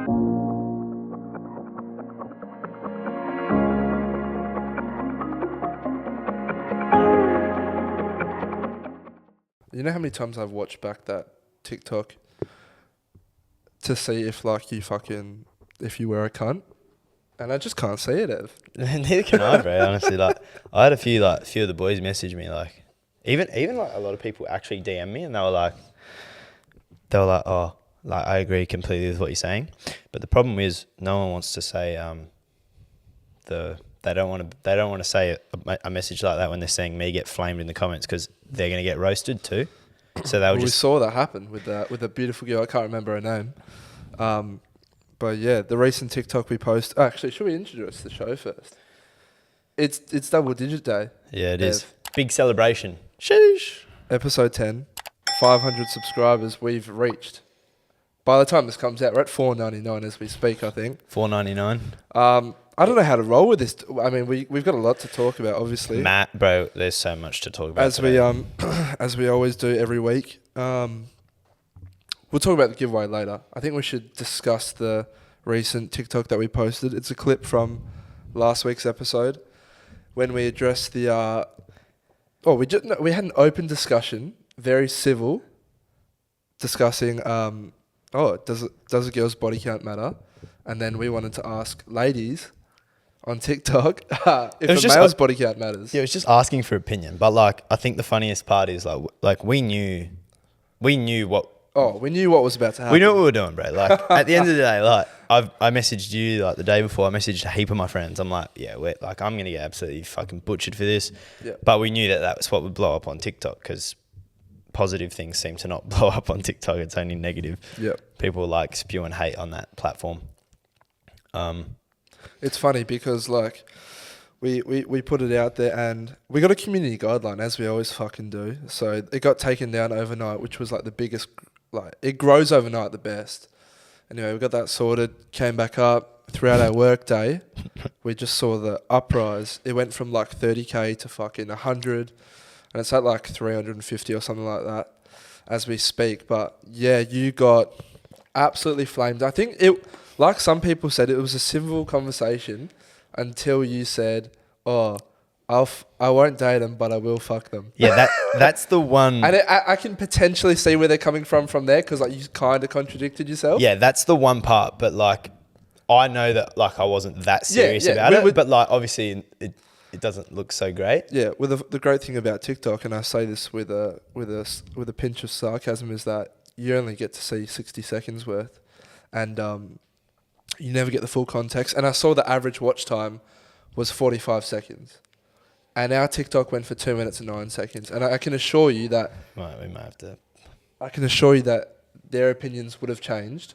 You know how many times I've watched back that TikTok to see if like if you were a cunt, and I just can't see it, Ev. Neither can I, bro. Honestly, like I had a few of the boys message me, like even like a lot of people actually DM me, and they were like, oh, like I agree completely with what you're saying, but the problem is no one wants to say they don't want to say a message like that when they're seeing me get flamed in the comments, because they're gonna get roasted too. So they were We saw that happen with a beautiful girl. I can't remember her name. But yeah, the recent TikTok we post. Actually, should we introduce the show first? It's double digit day. Yeah, it is. Big celebration. Sheesh. Episode 10, 500 subscribers we've reached. By the time this comes out, we're at 499 as we speak, I think. 499. I don't know how to roll with this. I mean, we've got a lot to talk about, obviously. Matt, bro, there's so much to talk about As today. as we always do every week. We'll talk about the giveaway later. I think we should discuss the recent TikTok that we posted. It's a clip from last week's episode when we addressed the. We had an open discussion, very civil, discussing. Does a girl's body count matter? And then we wanted to ask ladies on TikTok if a male's body count matters. Yeah, it was just asking for opinion. But like, I think the funniest part is like we knew what. Oh, we knew what was about to happen. We knew what we were doing, bro. Like at the end of the day, like I messaged you like the day before. I messaged a heap of my friends. I'm like, yeah, I'm gonna get absolutely fucking butchered for this. Yeah. But we knew that was what would blow up on TikTok, because positive things seem to not blow up on TikTok. It's only negative. Yeah. People like spewing hate on that platform. It's funny because like we put it out there and we got a community guideline, as we always fucking do. So it got taken down overnight, which was like the biggest. Like it grows overnight the best. Anyway, we got that sorted. Came back up throughout our work day. We just saw the uprise. It went from like 30k to fucking 100, and it's at like 350 or something like that as we speak. But yeah, you got absolutely flamed. I think it, like some people said, it was a civil conversation until you said, "Oh, I won't date them, but I will fuck them." Yeah, that's the one. And I can potentially see where they're coming from there, because like you kind of contradicted yourself. Yeah, that's the one part. But like, I know that like I wasn't that serious about it. But like, obviously, it doesn't look so great. Yeah, well, the great thing about TikTok, and I say this with a pinch of sarcasm, is that you only get to see 60 seconds worth, and you never get the full context. And I saw the average watch time was 45 seconds. And our TikTok went for 2 minutes and 9 seconds. And I can assure you that... Right, we might have to... I can assure you that their opinions would have changed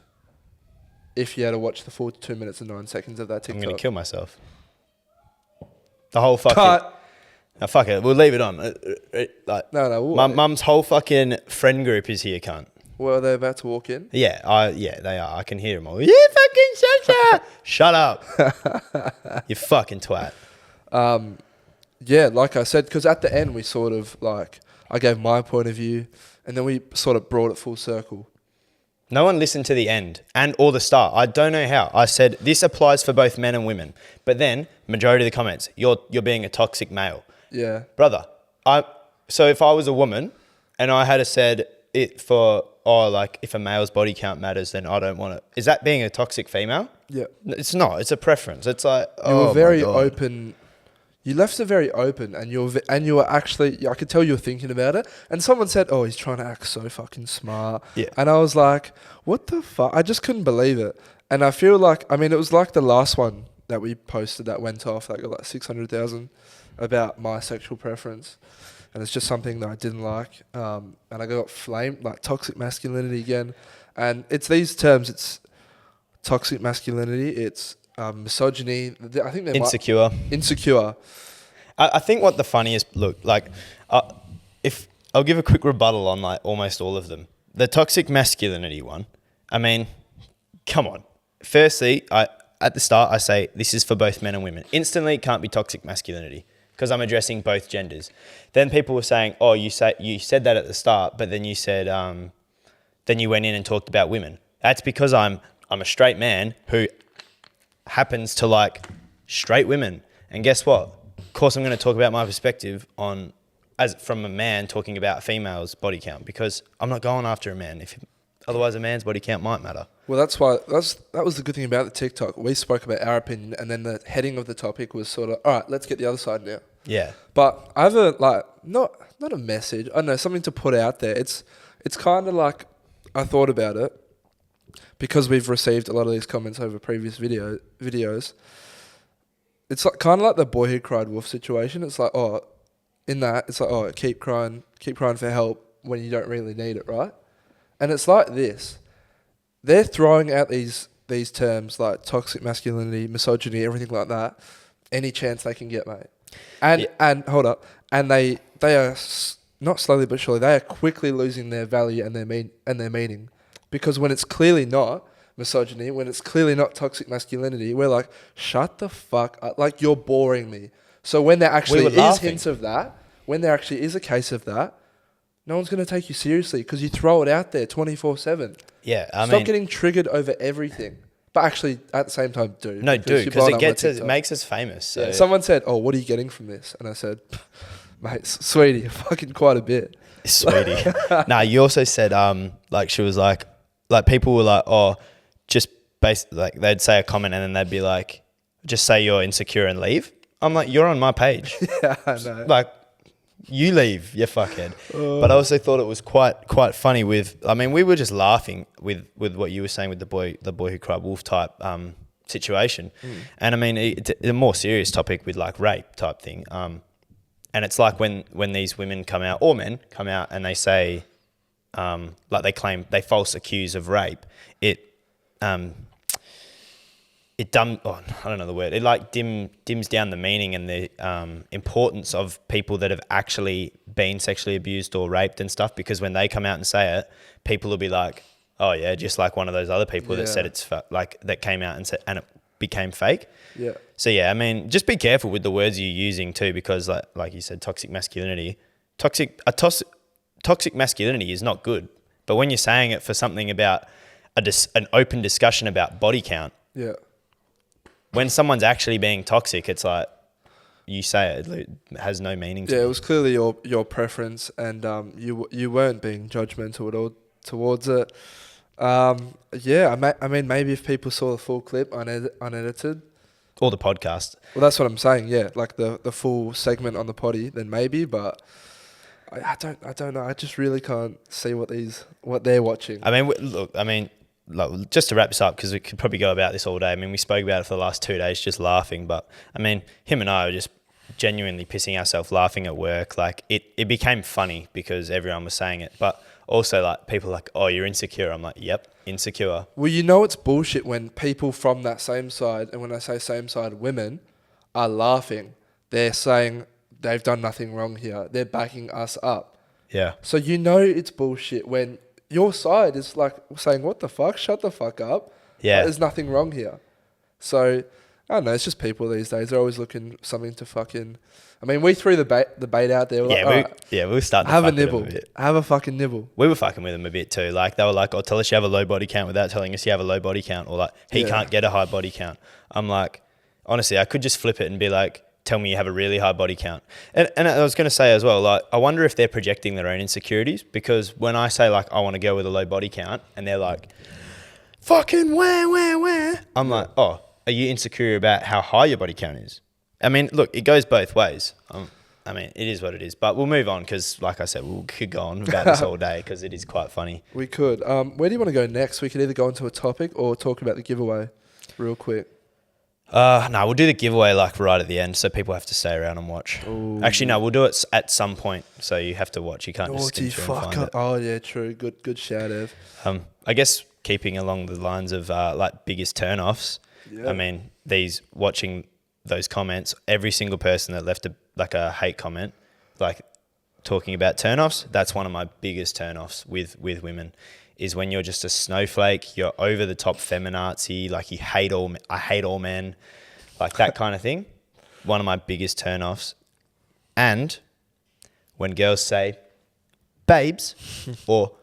if you had to watch the full 2 minutes and 9 seconds of that TikTok. I'm going to kill myself. The whole fucking... Cut! No, fuck it. We'll leave it on. No. My mum's whole fucking friend group is here, cunt. Well, are they about to walk in? Yeah, they are. I can hear them all. You fucking shut Shut up. You fucking twat. Yeah, like I said, because at the end we sort of like, I gave my point of view, and then we sort of brought it full circle. No one listened to the end or the start. I don't know how. I said this applies for both men and women, but then majority of the comments, you're being a toxic male. Yeah, brother. So if I was a woman and I had said it for if a male's body count matters, then I don't want it. Is that being a toxic female? Yeah, it's not. It's a preference. It's like you were very open. You left it very open, and you were actually, I could tell you were thinking about it. And someone said, "Oh, he's trying to act so fucking smart." Yeah. And I was like, "What the fuck?" I just couldn't believe it. And I feel like, I mean, it was like the last one that we posted that went off, that got like 600,000, about my sexual preference, and it's just something that I didn't like. And I got flamed, like toxic masculinity again. And it's these terms. It's toxic masculinity. It's misogyny. I think they're insecure. I think what the funniest if I'll give a quick rebuttal on like almost all of them. The toxic masculinity one. I mean, come on. Firstly, at the start I say this is for both men and women. Instantly, it can't be toxic masculinity because I'm addressing both genders. Then people were saying, "Oh, you said that at the start, but then you said then you went in and talked about women." That's because I'm I'm a straight man who happens to like straight women. And guess what? Of course, I'm going to talk about my perspective on, as from a man talking about a female's body count, because I'm not going after a man. Otherwise, a man's body count might matter. Well, that's why that was the good thing about the TikTok. We spoke about our opinion, and then the heading of the topic was sort of, all right, let's get the other side now. Yeah. But I have a not a message. I don't know, something to put out there. It's kind of like I thought about it because we've received a lot of these comments over previous videos. It's like kind of like the boy who cried wolf situation. It's like, keep crying for help when you don't really need it, right? And it's like this. They're throwing out these terms like toxic masculinity, misogyny, everything like that, any chance they can get, mate. And hold up, and they are not slowly but surely, they are quickly losing their value and their meaning, because when it's clearly not misogyny, when it's clearly not toxic masculinity, we're like, shut the fuck up, like you're boring me. So when there actually is hints of that, when there actually is a case of that, no one's going to take you seriously because you throw it out there 24/7. Yeah, Stop getting triggered over everything. But actually, at the same time, do. No, do, because it makes us famous. So. Yeah, someone said, oh, what are you getting from this? And I said, mate, sweetie, fucking quite a bit. Sweetie. Nah, you also said, like, she was like people were like, oh, just like, they'd say a comment and then they'd be like, just say you're insecure and leave. I'm like, you're on my page. Yeah, I know. Like, you leave, you fuckhead. But I also thought it was quite funny with, I mean, we were just laughing with what you were saying with the boy who cried wolf type situation. And I mean, it's a more serious topic with like rape type thing. And it's like when these women come out, or men come out, and they say, like they false accuse of rape, it I don't know the word. It like dims down the meaning and the importance of people that have actually been sexually abused or raped and stuff. Because when they come out and say it, people will be like, "Oh yeah," just like one of those other people that said it's like that came out and said, and it became fake. Yeah. So yeah, I mean, just be careful with the words you're using too, because like you said, toxic masculinity is not good. But when you're saying it for something about an open discussion about body count. Yeah. When someone's actually being toxic, it's like you say it has no meaning to it. me. It was clearly your preference, and you weren't being judgmental at all towards it. I mean, maybe if people saw the full clip unedited, or the podcast. Well, that's what I'm saying. Yeah, like the full segment on the potty, then maybe. But I don't know. I just really can't see what they're watching. I mean, look. I mean. Like, just to wrap this up, because we could probably go about this all day. I mean, we spoke about it for the last 2 days just laughing. But, I mean, him and I were just genuinely pissing ourselves laughing at work. Like, it became funny because everyone was saying it. But also, like, people are like, oh, you're insecure. I'm like, yep, insecure. Well, you know it's bullshit when people from that same side, and when I say same side, women, are laughing. They're saying they've done nothing wrong here. They're backing us up. Yeah. So you know it's bullshit when your side is like saying, what the fuck? Shut the fuck up. Yeah. There's nothing wrong here. So, I don't know. It's just people these days. They're always looking for something to fucking... I mean, we threw the bait out there. We're we were starting to have fuck a nibble. With them a bit. Have a fucking nibble. We were fucking with them a bit too. Like, they were like, oh, tell us you have a low body count without telling us you have a low body count. Or like, he can't get a high body count. I'm like, honestly, I could just flip it and be like, tell me you have a really high body count. And I was going to say as well, like, I wonder if they're projecting their own insecurities, because when I say like, I want to go with a low body count, and they're like, fucking where? I'm like, oh, are you insecure about how high your body count is? I mean, look, it goes both ways. I mean, it is what it is, but we'll move on because, like I said, we could go on about this all day because it is quite funny. We could. Where do you want to go next? We could either go into a topic or talk about the giveaway real quick. No, we'll do the giveaway like right at the end, so people have to stay around and watch. Ooh. Actually, no, we'll do it at some point, so you have to watch. You can't just skim through and find it. Oh yeah, true. Good shout, Ev. I guess keeping along the lines of like biggest turn-offs. Yeah. I mean, watching those comments, every single person that left a hate comment, like talking about turn-offs, that's one of my biggest turn-offs with women. Is when you're just a snowflake, you're over the top feminazi, like I hate all men, like that kind of thing. One of my biggest turn-offs. And when girls say, babes, or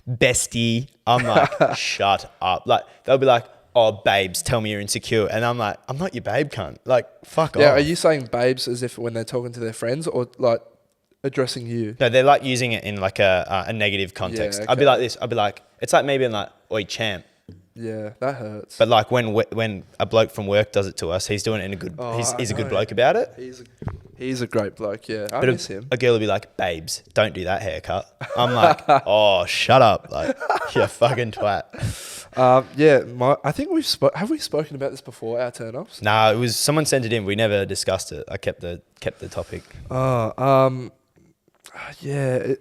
bestie. I'm like, shut up. Like, they'll be like, oh, babes, tell me you're insecure. And I'm like, I'm not your babe, cunt. Like, fuck Yeah, off. are you saying babes as if when they're talking to their friends or like addressing you? No, they're like using it in like a negative context. Yeah, I'd be okay. like this. I'd be like, it's like me being like, oi, champ. Yeah, that hurts. But like when a bloke from work does it to us, he's doing it in a good. Oh, he's a I good know. bloke about it. He's a great bloke. Yeah, I But miss him. a girl will be like, babes, don't do that haircut. I'm like, oh, shut up. Like, you fucking twat. Yeah, I think have we spoken about this before? Our turn-offs. Nah, it was someone sent it in. We never discussed it. I kept the topic. Yeah.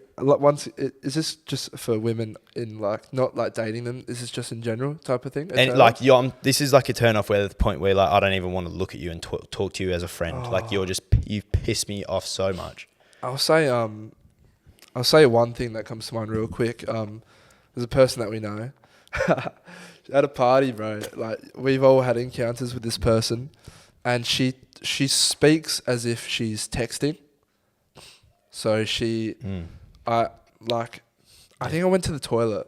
Is this just for women in like not like dating them? Is this just in general type of thing? A And turn-off? like, this is like a turn off where the point where like I don't even want to look at you and talk to you as a friend. Like you piss me off so much. I'll say one thing that comes to mind real quick. There's a person that we know at a party, bro. Like we've all had encounters with this person, and she speaks as if she's texting. So I think I went to the toilet,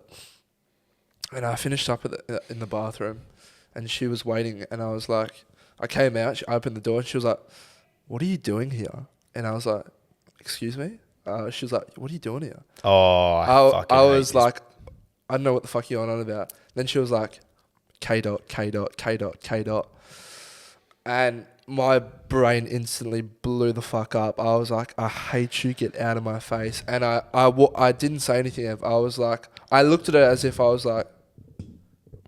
and I finished up in the bathroom, and she was waiting, and I was like, I came out, she opened the door, and she was like, "What are you doing here?" And I was like, "Excuse me?" She was like, "What are you doing here?" Oh, I was like, I don't know what the fuck you're on about. Then she was like, K dot, K dot, K dot, K dot. And my brain instantly blew the fuck up. I was like, I hate you, get out of my face. And I didn't say anything. I was like, I looked at her as if I was like,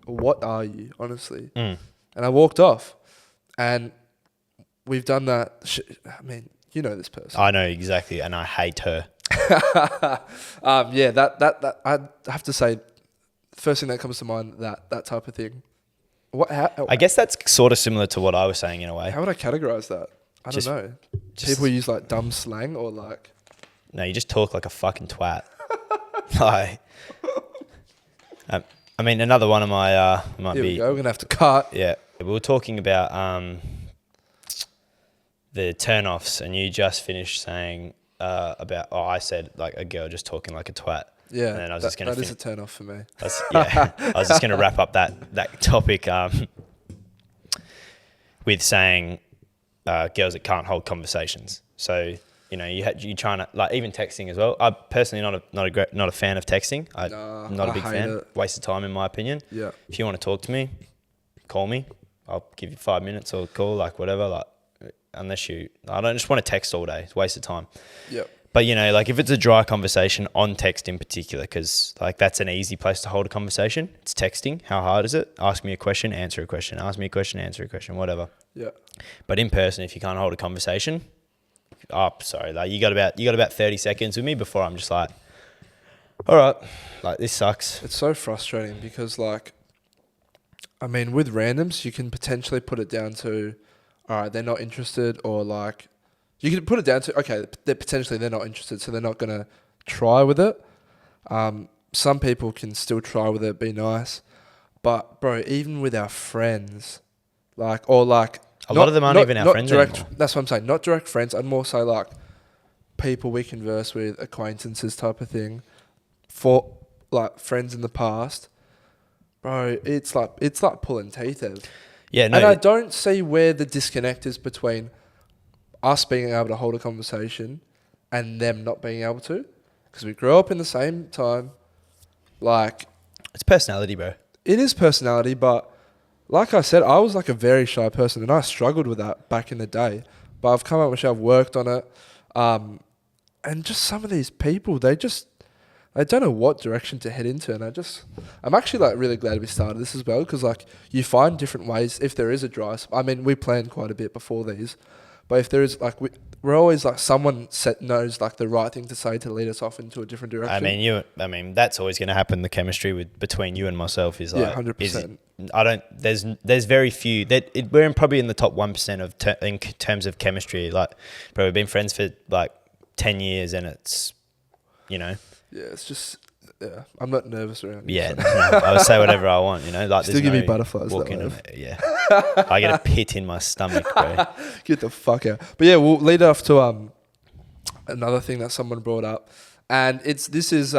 what are you, honestly? And I walked off. And we've done that. I mean, you know this person. I know exactly, and I hate her. Yeah, that I'd have to say, first thing that comes to mind, that type of thing. I guess that's sort of similar to what I was saying in a way. How would I categorize that? I don't know. People use like dumb slang or like. No, you just talk like a fucking twat. Like, I mean, another one of my might Here be. we go. We're gonna have to cut. Yeah, we were talking about the turn-offs, and you just finished saying about. Oh, I said like a girl just talking like a twat. Yeah, and then I was just gonna. That is a turn off for me. Yeah, I was just gonna wrap up that topic with saying girls that can't hold conversations. So you know, you trying to like even texting as well. I'm personally not a fan of texting. I'm not a big fan. It. Waste of time in my opinion. Yeah. If you want to talk to me, call me. I'll give you 5 minutes or call, like whatever. Like unless I don't just want to text all day. It's a waste of time. Yeah. But you know, like if it's a dry conversation on text in particular, because like that's an easy place to hold a conversation. It's texting. How hard is it? Ask me a question, answer a question. Ask me a question, answer a question. Whatever. Yeah. But in person, if you can't hold a conversation, sorry, like you got about 30 seconds with me before I'm just like, all right, like this sucks. It's so frustrating because like, I mean, with randoms, you can potentially put it down to, all right, they're not interested, or like, you can put it down to, okay, they're not interested, so they're not going to try with it. Some people can still try with it, be nice. But, bro, even with our friends, like, or like... A lot of them aren't even our friends direct, anymore. That's what I'm saying. Not direct friends. I'd more say, like, people we converse with, acquaintances type of thing. For, like, friends in the past. Bro, it's like pulling teeth out. Yeah, no. And I don't see where the disconnect is between us being able to hold a conversation and them not being able to, because we grew up in the same time. Like, it's personality, bro. It is personality, but like I said, I was like a very shy person, and I struggled with that back in the day. But I've come up with, I've worked on it, and just some of these people, they don't know what direction to head into, and I'm actually like really glad we started this as well, because like you find different ways if there is a dry. I mean, we planned quite a bit before these. But if there is, like, we're always, like, someone knows, like, the right thing to say to lead us off into a different direction. I mean, that's always going to happen. The chemistry between you and myself is like... Yeah, 100%. There's very few... we're probably in the top 1% in terms of chemistry. Like, bro, we've been friends for, like, 10 years, and it's, you know... Yeah, it's just... Yeah, I'm not nervous around you. Yeah, no, I would say whatever I want, you know? Like, still give me butterflies. Yeah. I get a pit in my stomach, bro. Get the fuck out. But yeah, we'll lead off to another thing that someone brought up. And this is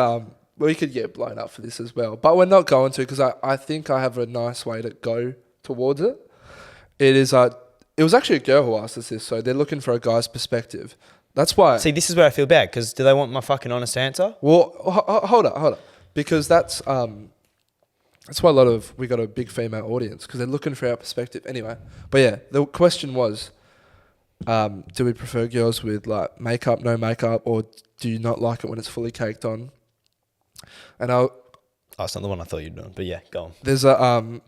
we could get blown up for this as well, but we're not going to because I think I have a nice way to go towards it. It is it was actually a girl who asked us this, so they're looking for a guy's perspective. That's why. See, this is where I feel bad because do they want my fucking honest answer? Well, hold up, because that's why we got a big female audience because they're looking for our perspective anyway. But yeah, the question was, do we prefer girls with like makeup, no makeup, or do you not like it when it's fully caked on? And Oh, it's not the one I thought you'd done, but yeah, go on. there's a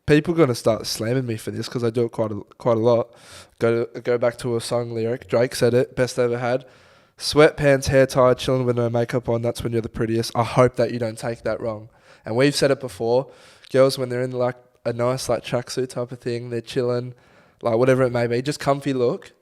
people are gonna start slamming me for this because I do it quite a lot. Go back to a song lyric. Drake said it. Best I ever had. Sweatpants, hair tied, chilling with no makeup on. That's when you're the prettiest. I hope that you don't take that wrong. And we've said it before. Girls when they're in like a nice like tracksuit type of thing, they're chilling, like whatever it may be, just comfy look.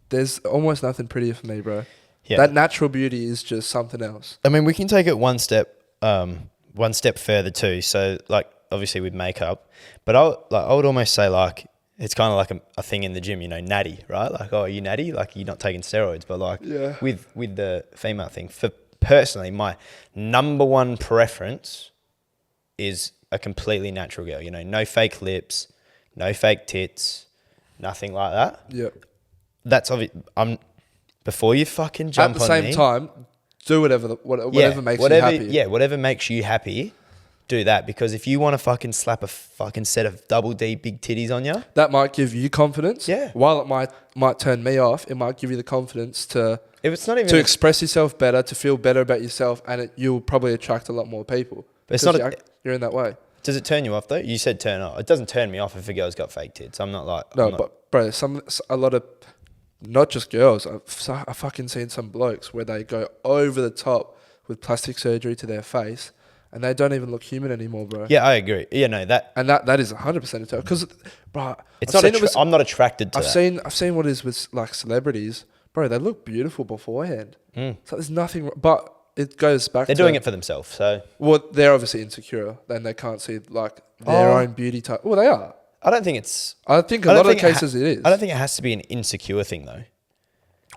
There's almost nothing prettier for me, bro. Yeah. That natural beauty is just something else. I mean, we can take it one step further too. So, like, obviously with makeup, but I would almost say like it's kind of like a thing in the gym, you know, natty, right? Like, oh, are you natty? Like, you're not taking steroids, but like Yeah. with the female thing. For personally, my number one preference is a completely natural girl. You know, no fake lips, no fake tits, nothing like that. Yeah. That's obvious. Before you fucking jump At the on same me, time, do whatever makes you happy. Yeah, whatever makes you happy, do that. Because if you want to fucking slap a fucking set of double D big titties on you, That might give you confidence. Yeah. While it might turn me off, it might give you the confidence to if it's not even, to express yourself better, to feel better about yourself, and you'll probably attract a lot more people. But it's Because not you're in that way. does it turn you off though? You said turn off. It doesn't turn me off if a girl's got fake tits. I'm not like No, I'm not- but bro, a lot of, not just girls. I've fucking seen some blokes where they go over the top with plastic surgery to their face, and they don't even look human anymore, bro. yeah, I agree. Yeah, no, that And that is 100% a tell. Because, bro, it's I've not. seen it with- I'm not attracted to that. I've seen what it is with like celebrities, bro. They look beautiful beforehand. Mm. So there's nothing, but it goes back. They're to, doing it for themselves. So Well, they're obviously insecure. Then they can't see like their Oh. own beauty type. Well, they are. I don't think it's. I think I a don't lot of think it cases it is. I don't think it has to be an insecure thing though.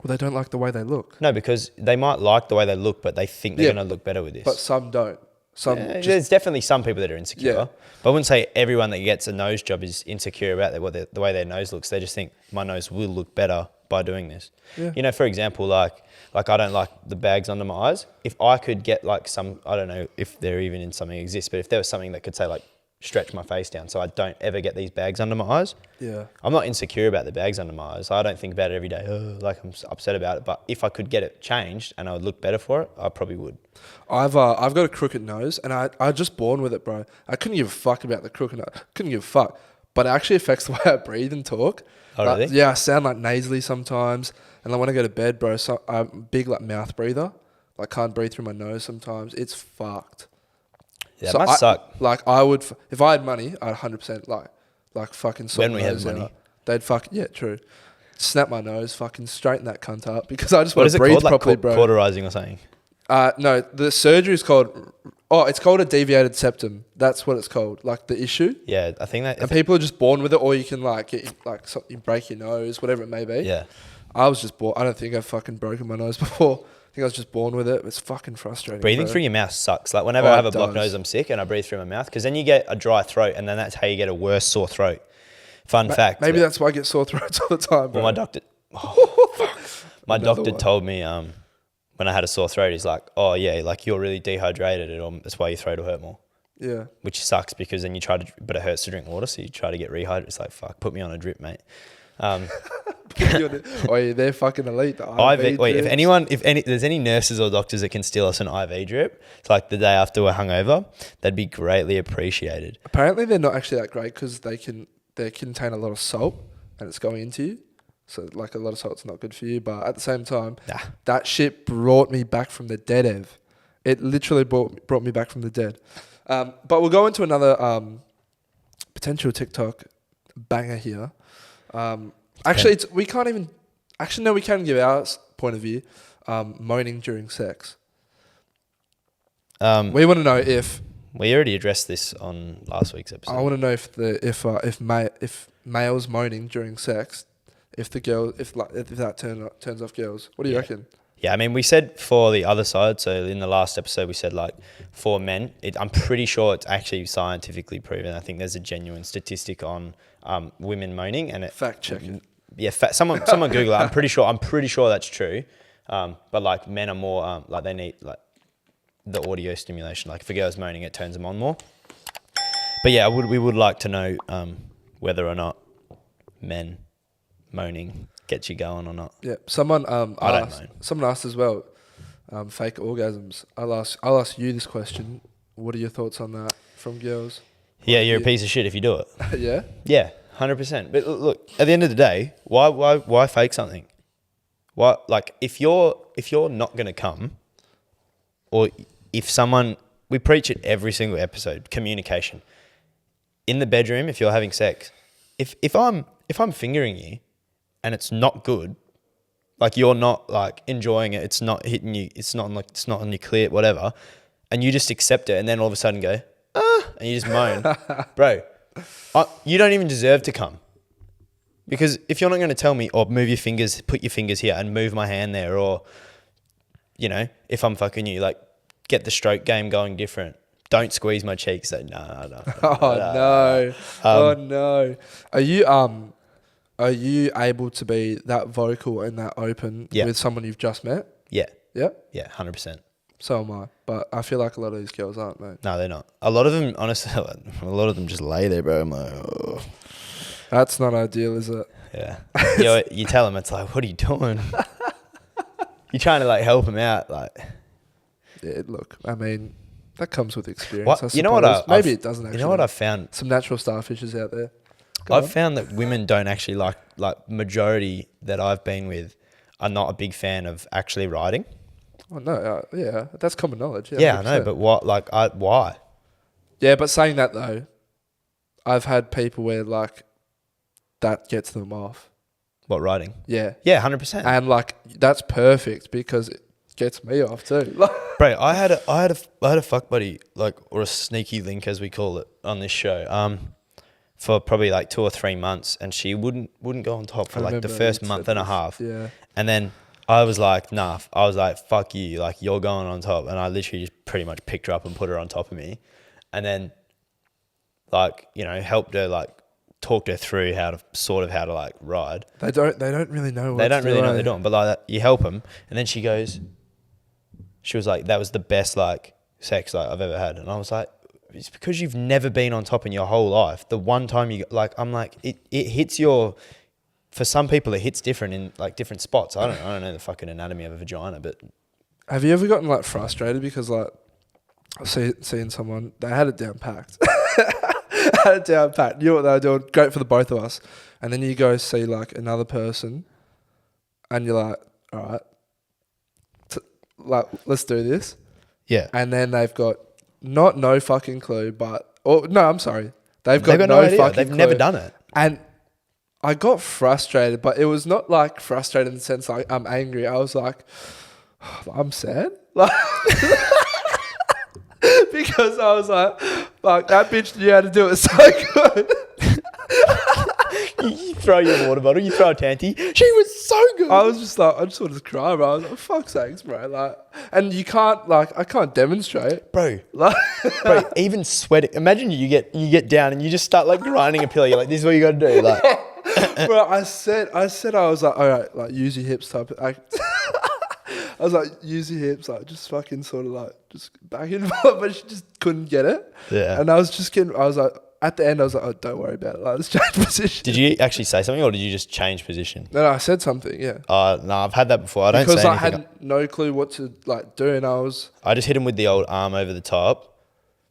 Well, they don't like the way they look, No, because they might like the way they look, but they think they're Yeah. going to look better with this. but some don't. Some Yeah, just, there's definitely some people that are insecure, Yeah. but I wouldn't say everyone that gets a nose job is insecure about the way their nose looks. They just think my nose will look better by doing this. Yeah. You know, for example, like I don't like the bags under my eyes. If I could get like some, I don't know if there even in something exists, but if there was something that could say like stretch my face down so I don't ever get these bags under my eyes. yeah. I'm not insecure about the bags under my eyes. I don't think about it every day. Oh, like I'm upset about it. But if I could get it changed and I would look better for it, I probably would. I've got a crooked nose, and I just born with it, bro. I couldn't give a fuck about the crooked nose. Couldn't give a fuck, but it actually affects the way I breathe and talk. Oh, Like, really? Yeah, I sound like nasally sometimes, and then when I go to bed, bro, I'm a big like mouth breather. Like can't breathe through my nose sometimes. It's fucked. Yeah, So it must suck. Like I would, if I had money, I'd 100% like fucking sort When my we have nose money. out. They'd true. Snap my nose, fucking straighten that cunt up because I just What want is to it breathe called? Like properly, bro. cauterizing or something? No, the surgery is called. Oh, it's called a deviated septum. That's what it's called. Like the issue. Yeah, I think that. And people are just born with it, or you can like get you break your nose, whatever it may be. Yeah. I was just born. I don't think I've fucking broken my nose before. I think I was just born with it. It's fucking frustrating. Breathing bro. through your mouth sucks. Like whenever Oh, I have it a blocked does. nose, I'm sick and I breathe through my mouth because then you get a dry throat and then that's how you get a worse sore throat. Fun fact. Maybe but- that's why I get sore throats all the time. Bro. Well, my Another doctor one. told me when I had a sore throat, he's like, "Oh yeah, like you're really dehydrated, and that's why your throat will hurt more." Yeah. Which sucks because then you try to, but it hurts to drink water, so you try to get rehydrated. It's like, fuck, put me on a drip, mate. Oh yeah, they're fucking elite. The IV, wait, drips. if there's any nurses or doctors that can steal us an IV drip, it's like the day after we're hungover, that'd be greatly appreciated. Apparently they're not actually that great because they contain a lot of salt and it's going into you. So like a lot of salt's not good for you. But at the same time, Nah. that shit brought me back from the dead, Ev. It literally brought me back from the dead. But we'll go into another potential TikTok banger here. Actually, we can't even. Actually, no, we can give our point of view. Moaning during sex. We want to know if We already addressed this on last week's episode. I want to know if males moaning during sex, if that turns off girls. What do you Yeah. reckon? Yeah, I mean, we said for the other side, so in the last episode, we said like for men, I'm pretty sure it's actually scientifically proven. I think there's a genuine statistic on women moaning, and Fact check it. Yeah, someone Google it. I'm pretty sure that's true. But like men are more like they need like the audio stimulation. Like if a girl's moaning, it turns them on more. But yeah, we would like to know whether or not men moaning gets you going or not. Yeah, someone I don't asked. know. Someone asked as well. Fake orgasms. I'll ask you this question. What are your thoughts on that from girls? Yeah, you're a piece of shit if you do it. Yeah. Yeah, 100%. But look, at the end of the day, why fake something? Why, like if you're not gonna come, or if someone, we preach it every single episode, communication. In the bedroom, if you're having sex, if I'm fingering you, and it's not good, like you're not like enjoying it, it's not hitting you, it's not on your clit, whatever, and you just accept it, and then all of a sudden go, and you just moan, bro, you don't even deserve to come. Because if you're not going to tell me, or move your fingers, put your fingers here and move my hand there, or, you know, if I'm fucking you, like, get the stroke game going different. Don't squeeze my cheeks. No. Oh no. Are you able to be that vocal and that open with someone you've just met? Yeah. Yep. Yeah, 100%. So am I. But I feel like a lot of these girls aren't, mate. No, they're not. A lot of them, honestly, a lot of them just lay there, bro. I'm like, oh. That's not ideal, is it? Yeah. You tell them, it's like, what are you doing? You're trying to like help them out, like. Yeah, look, I mean, that comes with experience. What? You know what? Maybe it doesn't actually. You know what I've found? Some natural starfishes out there. I've found that women don't actually like majority that I've been with are not a big fan of actually riding. Oh no, yeah, that's common knowledge. Yeah, I know, but what? Like, why? Yeah, but saying that though, I've had people where like that gets them off. What, riding? Yeah. Yeah, 100%. And like that's perfect because it gets me off too. Bro, I had a fuck buddy, like, or a sneaky link as we call it on this show, for probably like 2 or 3 months, and she wouldn't go on top for like the first month and a half. Yeah. And then I was like, nah. I was like, fuck you, like you're going on top, and I literally just pretty much picked her up and put her on top of me, and then like, you know, helped her, like talked her through how to like ride. They don't really know what they don't really know what they're they're doing, but like you help them, and then she was like, that was the best like sex like I've ever had, and I was like, it's because you've never been on top in your whole life. The one time you like, I'm like, it hits for some people it hits different in like different spots. I don't know the fucking anatomy of a vagina, but have you ever gotten like frustrated because like seeing someone, they had it down packed. Had it down packed, knew what they were doing, great for the both of us, and then you go see like another person and you're like, all right, like let's do this. Yeah. And then they've got no fucking clue, I'm sorry. They've got no idea. fucking They've clue. never done it. And I got frustrated, but it was not like frustrated in the sense like I'm angry. I was like, I'm sad. Like, because I was like, fuck, that bitch knew how to do it so good. You throw your water bottle, you throw a tanty. She was so good. I was just like, I just wanted to cry, bro. I was like, fuck sakes, bro. Like, and you can't, like, I can't demonstrate. Bro, Like, bro, even sweating. Imagine you get down and you just start like grinding a pillow. You're like, this is what you got to do. Like, bro, I said, I was like, all right, like, use your hips type. I was like, use your hips, like, just fucking sort of like, just back and forth, but she just couldn't get it. Yeah. And I was like, at the end, I was like, oh, don't worry about it. Like, let's change position. did you actually say something, or did you just change position? No, I said something, yeah. No, I've had that before. I don't Because say I anything. had no clue what to, like, do, and I just hit him with the old arm over the top,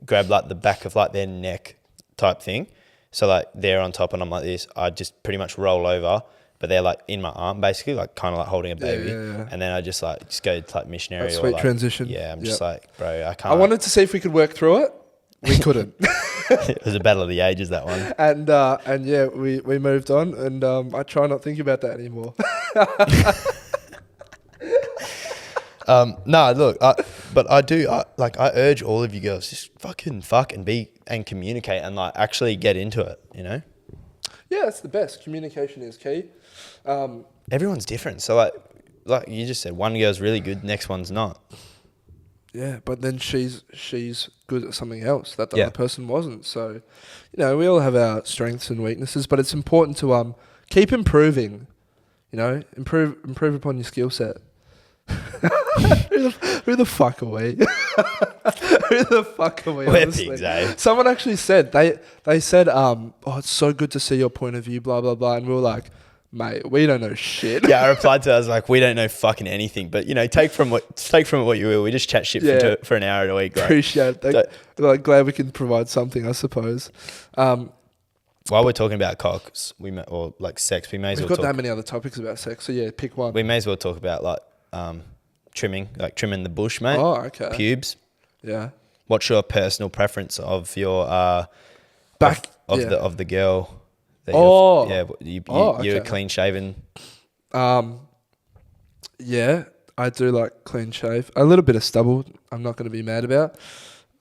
grab like the back of like their neck type thing. So like they're on top and I'm like this. I just pretty much roll over, but they're like in my arm basically, like kind of like holding a baby. Yeah. And then I just go to like missionary. That or sweet like, transition. Yeah, I'm just like, bro, I can't. I wanted to see if we could work through it. We couldn't. It was a battle of the ages, that one. And yeah, we moved on, and I try not think about that anymore. No, look, but I do. I urge all of you girls, just fucking fuck and communicate and like actually get into it. You know. Yeah, that's the best. Communication is key. Everyone's different, so like like you just said, one girl's really good, next one's not. Yeah, but then she's good at something else that the Yeah. other person wasn't. So, we all have our strengths and weaknesses, but it's important to keep improving. Improve upon your skill set. Who the fuck are we? Who the fuck are we? We're honestly? pigs, eh? Someone actually said they said oh, it's so good to see your point of view, blah blah blah, and we were like, mate, we don't know shit. Yeah, I replied to her, I was like, we don't know fucking anything, but take from it what you will. We just chat shit Yeah. for an hour a week. Right? Appreciate it. Like, glad we can provide something, I suppose. While we're talking about cocks, or like sex, we may as We've well got talk. that many other topics about sex, so yeah, pick one. We may as well talk about like trimming the bush, mate. Oh, okay. Pubes. Yeah. What's your personal preference of your Back of yeah. the girl? that Oh. you're Okay. clean shaven. Yeah, I do like clean shave. A little bit of stubble, I'm not going to be mad about.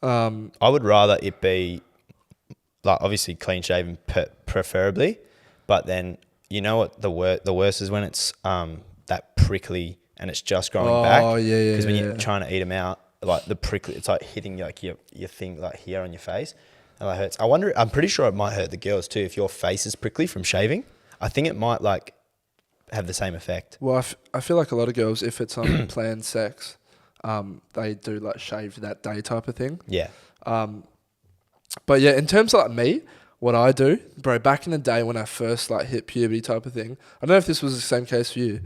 I would rather it be like obviously clean shaven preferably, but then you know what the worst is when it's that prickly and it's just growing back. Oh, yeah. Because when yeah. you're trying to eat them out, like the prickly, it's like hitting like your thing like here on your face, and it hurts. I'm pretty sure it might hurt the girls too if your face is prickly from shaving. I think it might like have the same effect. Well, I feel like a lot of girls, if it's planned sex, they do like shave that day type of thing. Yeah. But yeah, in terms of like me, what I do, bro, back in the day when I first like hit puberty type of thing, I don't know if this was the same case for you.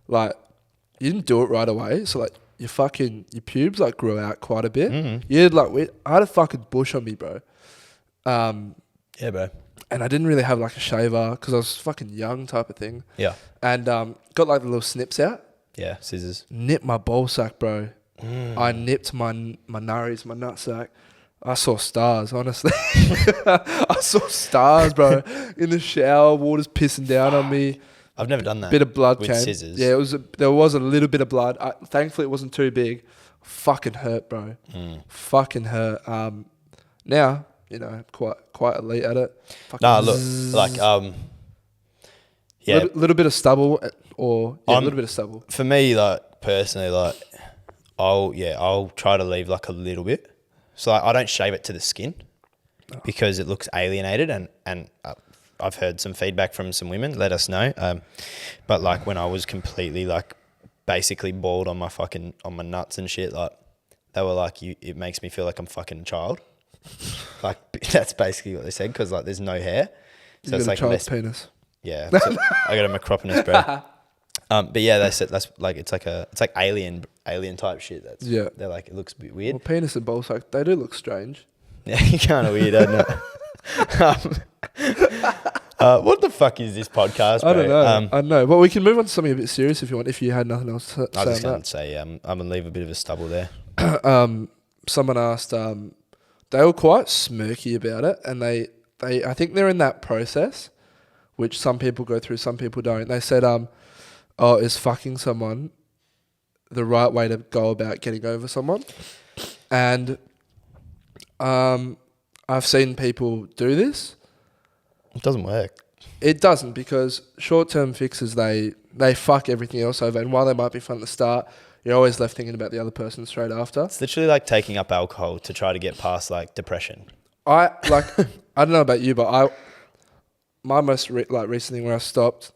Like, you didn't do it right away, so like your pubes like grew out quite a bit. Mm-hmm. You had I had a fucking bush on me, bro. Yeah, bro. And I didn't really have like a shaver because I was fucking young type of thing. Yeah. And got like the little snips out. Yeah. Scissors. Nipped my ball sack, bro. I nipped my nurries, my nutsack. I saw stars, honestly. I saw stars, bro. In the shower, water's pissing down on me. I've never done that. Bit of blood with came. scissors. Yeah, there was a little bit of blood. Thankfully, it wasn't too big. Fucking hurt, bro. Fucking hurt. Now, quite elite at it. Fucking Nah, look, zzz. like yeah. Little bit of stubble, a little bit of stubble. For me, like personally, like I'll try to leave like a little bit. So like, I don't shave it to the skin because it looks alienated, and I've heard some feedback from some women. Let us know. But like when I was completely like basically bald on my nuts and shit, like they were like, it makes me feel like I'm fucking a child. Like that's basically what they said because like there's no hair, so You it's got a like child's penis. Yeah, so I got a macroponus, bro. But yeah, they said that's like it's like alien type shit. They're like it looks a bit weird. Well, penis and ball sack, they do look strange. Yeah, kind of weird, isn't it? What the fuck is this podcast, bro? I don't know. I don't know. But we can move on to something a bit serious if you want. If you had nothing else to I was just say on going to say, I'm gonna leave a bit of a stubble there. that. Someone asked. They were quite smirky about it, and they I think they're in that process, which some people go through, some people don't. They said, is fucking someone the right way to go about getting over someone? And I've seen people do this. It doesn't work. It doesn't, because short-term fixes, they fuck everything else over. And while they might be fun at the start, you're always left thinking about the other person straight after. It's literally like taking up alcohol to try to get past like depression. I don't know about you, but my most recent thing where I stopped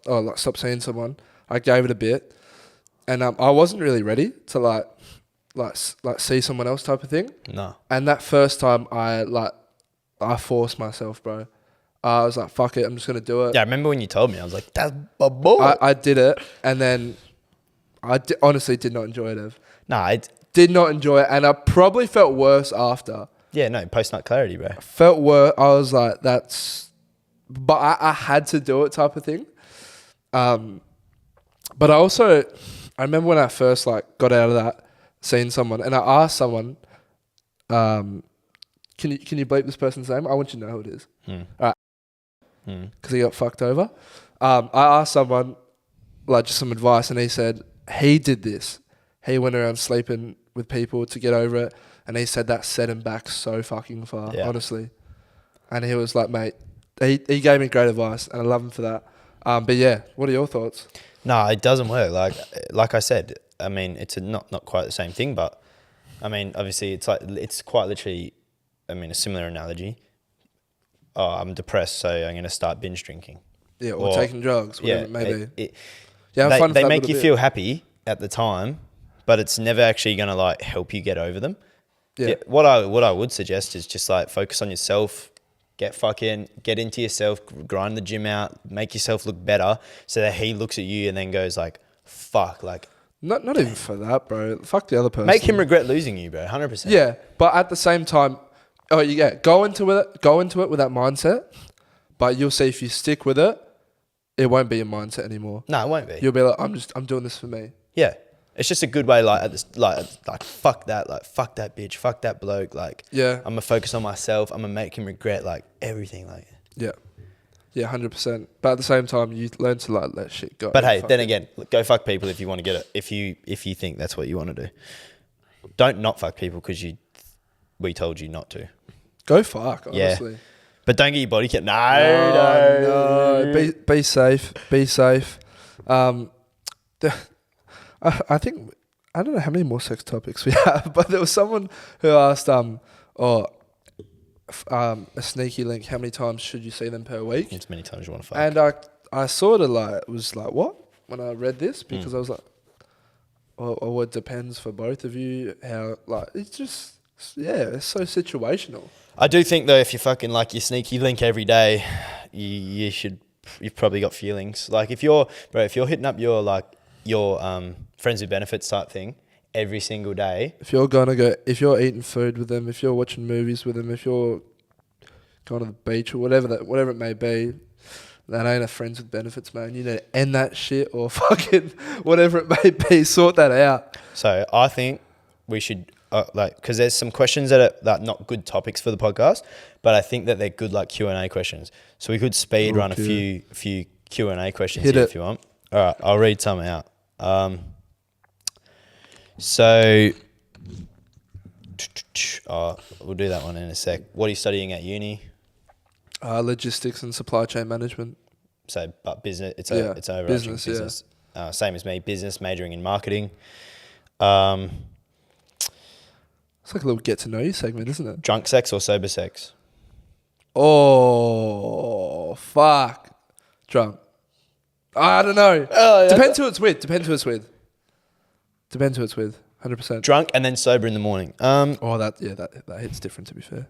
seeing someone, I gave it a bit, and I wasn't really ready to like see someone else type of thing. No. And that first time I forced myself, bro. I was like, fuck it, I'm just gonna do it. Yeah, I remember when you told me, I was like, that's my boy. I did it, and then honestly did not enjoy it, Ev. Nah, Did not enjoy it, and I probably felt worse after. yeah, no, post-nut clarity, bro. Felt worse. I was like, but I had to do it type of thing. But I remember when I first got out of that, seeing someone, and I asked someone, can you bleep this person's name? I want you to know who it is. All right. Because he got fucked over. I asked someone just some advice, and he said he did this. He went around sleeping with people to get over it, and he said that set him back so fucking far, honestly. And he was like, mate, he gave me great advice, and I love him for that. But yeah, what are your thoughts? No, it doesn't work. Like I said, I mean, it's not quite the same thing, but I mean, obviously, it's quite literally. I mean, a similar analogy. Oh, I'm depressed, so I'm going to start binge drinking. Yeah, or taking drugs, whatever it may be. They make you feel happy at the time, but it's never actually going to like help you get over them. Yeah. What I would suggest is just like focus on yourself, get into yourself, grind the gym out, make yourself look better, so that he looks at you and then goes like, "Fuck!" Like, not even for that, bro. Fuck the other person. make him regret losing you, bro. 100%. Yeah, but at the same time, go into it with that mindset. But you'll see if you stick with it, it won't be your mindset anymore. No, it won't be. You'll be like, I'm doing this for me. Yeah. It's just a good way, like, fuck that, bitch, fuck that bloke, like, Yeah. I'm gonna focus on myself, I'm gonna make him regret, like, everything, like. Yeah. Yeah, 100%. But at the same time, you learn to, like, let shit go. But hey, then again, go fuck people if you want to get it, if you think that's what you want to do. Don't not fuck people because we told you not to. Go fuck, honestly. Yeah. But don't get your body count. No. Be safe. Be safe. I think, I don't know how many more sex topics we have, but there was someone who asked, a sneaky link, how many times should you see them per week? It's many times you want to fuck. And I sort of like, was like, what? When I read this, because I was like, well, it depends for both of you. How, like, it's just, yeah, it's so situational. I do think though, if you fucking like your sneaky link every day, you've probably got feelings. Like if you're hitting up your friends with benefits type thing every single day. If you're eating food with them, if you're watching movies with them, if you're going to the beach or whatever it may be, that ain't a friends with benefits, man. You need to end that shit or fucking whatever it may be, sort that out. So I think we should because there's some questions that are not good topics for the podcast, but I think that they're good like Q&A questions. So we could speed run a few Q&A questions here if you want. All right, I'll read some out. So we'll do that one in a sec. What are you studying at uni? Logistics and supply chain management. So, but business, it's overarching business. Yeah. Same as me, business, majoring in marketing. It's like a little get to know you segment, isn't it? Drunk sex or sober sex? Oh, fuck. Drunk. I don't know. Depends who it's with. 100%. Drunk and then sober in the morning. That hits different, to be fair.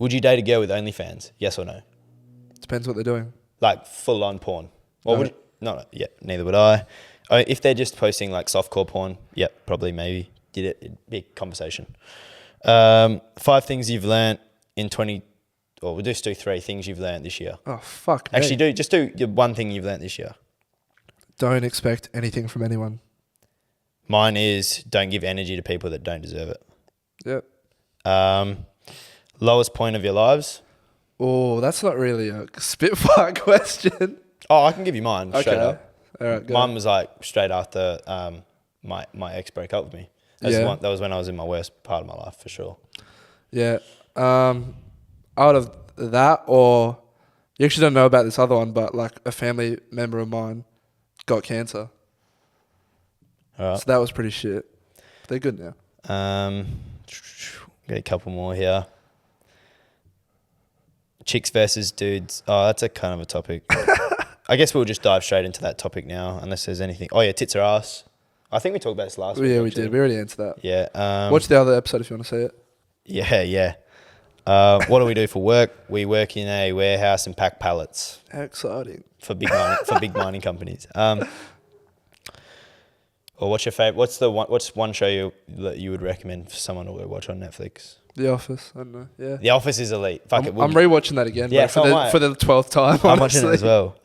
Would you date a girl with OnlyFans? Yes or no? Depends what they're doing. Like full on porn. Or neither would I. If they're just posting like softcore porn, probably maybe. It'd be a conversation. 5 things you've learnt in 20, or we'll just do 3 things you've learnt this year. Oh, fuck me. Actually, do one thing you've learnt this year. Don't expect anything from anyone. Mine is don't give energy to people that don't deserve it. Yep. Lowest point of your lives? Oh, that's not really a spitfire question. Oh, I can give you mine straight up. All right, go. Mine was like straight after my ex broke up with me. That was when I was in my worst part of my life, for sure. Yeah. Out of that, or you actually don't know about this other one, but like a family member of mine got cancer. All right. So that was pretty shit. They're good now. Got a couple more here. Chicks versus dudes. Oh, that's a kind of a topic. I guess we'll just dive straight into that topic now, unless there's anything. Oh yeah, tits or ass. I think we talked about this last week. Yeah, we did. We already answered that. Yeah. Watch the other episode if you want to see it. Yeah. What do we do for work? We work in a warehouse and pack pallets. How exciting. For big mining companies. Or what's your favorite? What's one show you would recommend for someone to watch on Netflix? The Office. I don't know. Yeah. The Office is elite. I'm rewatching that again. Yeah, for the 12th time. I'm watching it as well.